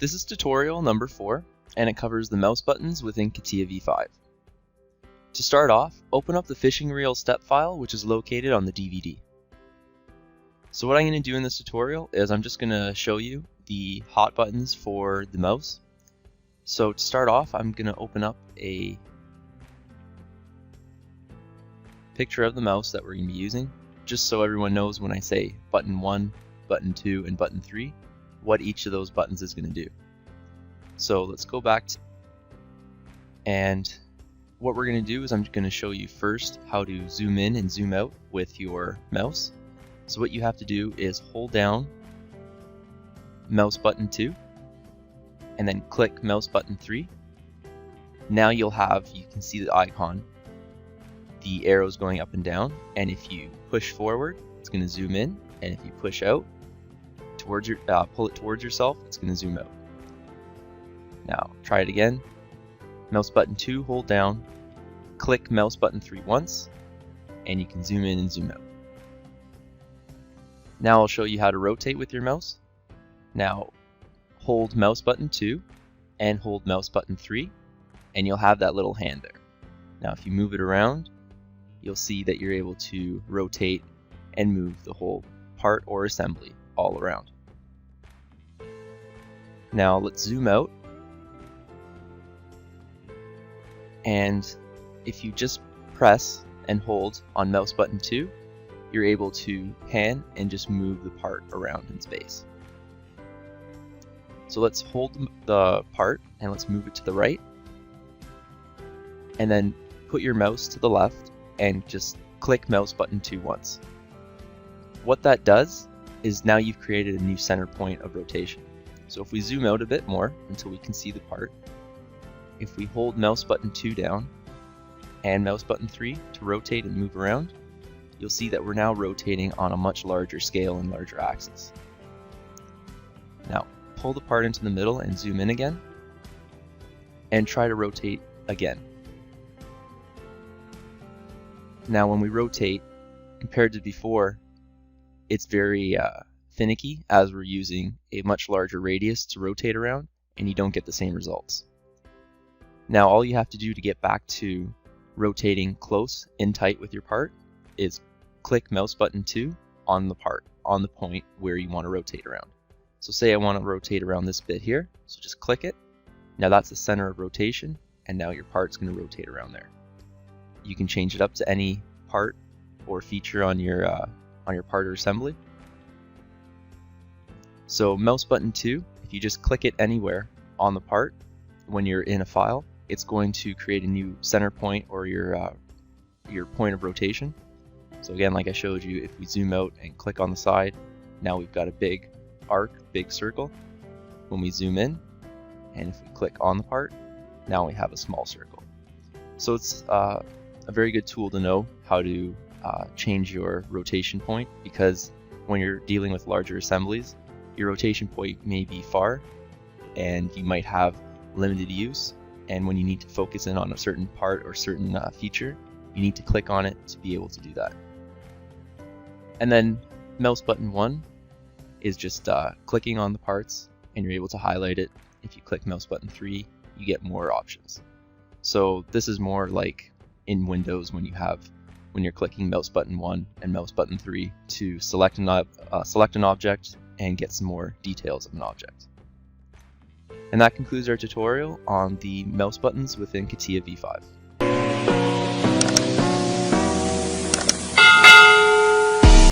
This is tutorial number 4, and it covers the mouse buttons within Catia v5. To start off, open up the fishing reel step file, which is located on the DVD. So what I'm going to do in this tutorial is I'm just going to show you the hot buttons for the mouse. So to start off, I'm going to open up a picture of the mouse that we're going to be using, just so everyone knows when I say button 1, button 2, and button 3, what each of those buttons is going to do. So let's go back and what we're going to do is I'm going to show you first how to zoom in and zoom out with your mouse. So what you have to do is hold down mouse button 2 and then click mouse button 3. Now you can see the icon, the arrows going up and down, and if you push forward it's going to zoom in, and if you push out towards your pull it towards yourself, it's going to zoom out. Now try it again. Mouse button 2, hold down, click mouse button 3 once, and you can zoom in and zoom out. Now I'll show you how to rotate with your mouse. Now hold mouse button 2 and hold mouse button 3, and you'll have that little hand there. Now if you move it around, you'll see that you're able to rotate and move the whole part or assembly all around. Now let's zoom out, and if you just press and hold on mouse button 2, you're able to pan and just move the part around in space. So let's hold the part and let's move it to the right, and then put your mouse to the left and just click mouse button 2 once. What that does is now you've created a new center point of rotation. So if we zoom out a bit more until we can see the part, if we hold mouse button 2 down and mouse button 3 to rotate and move around, you'll see that we're now rotating on a much larger scale and larger axis. Now pull the part into the middle and zoom in again, and try to rotate again. Now when we rotate, compared to before, it's very finicky, as we're using a much larger radius to rotate around, and you don't get the same results. Now all you have to do to get back to rotating close and tight with your part is click mouse button 2 on the part, on the point where you want to rotate around. So say I want to rotate around this bit here, so just click it. Now that's the center of rotation, and now your part's going to rotate around there. You can change it up to any part or feature on your part or assembly. So mouse button 2, if you just click it anywhere on the part when you're in a file, it's going to create a new center point or your point of rotation. So again, like I showed you, if we zoom out and click on the side, now we've got a big arc, big circle. When we zoom in, and if we click on the part, now we have a small circle. So it's a very good tool to know how to change your rotation point, because when you're dealing with larger assemblies, your rotation point may be far and you might have limited use, and when you need to focus in on a certain part or certain feature, you need to click on it to be able to do that. And then mouse button 1 is just clicking on the parts, and you're able to highlight it. If you click mouse button 3, you get more options. So this is more like in Windows when you're clicking mouse button 1 and mouse button 3 to select an object and get some more details of an object. And that concludes our tutorial on the mouse buttons within Catia v5.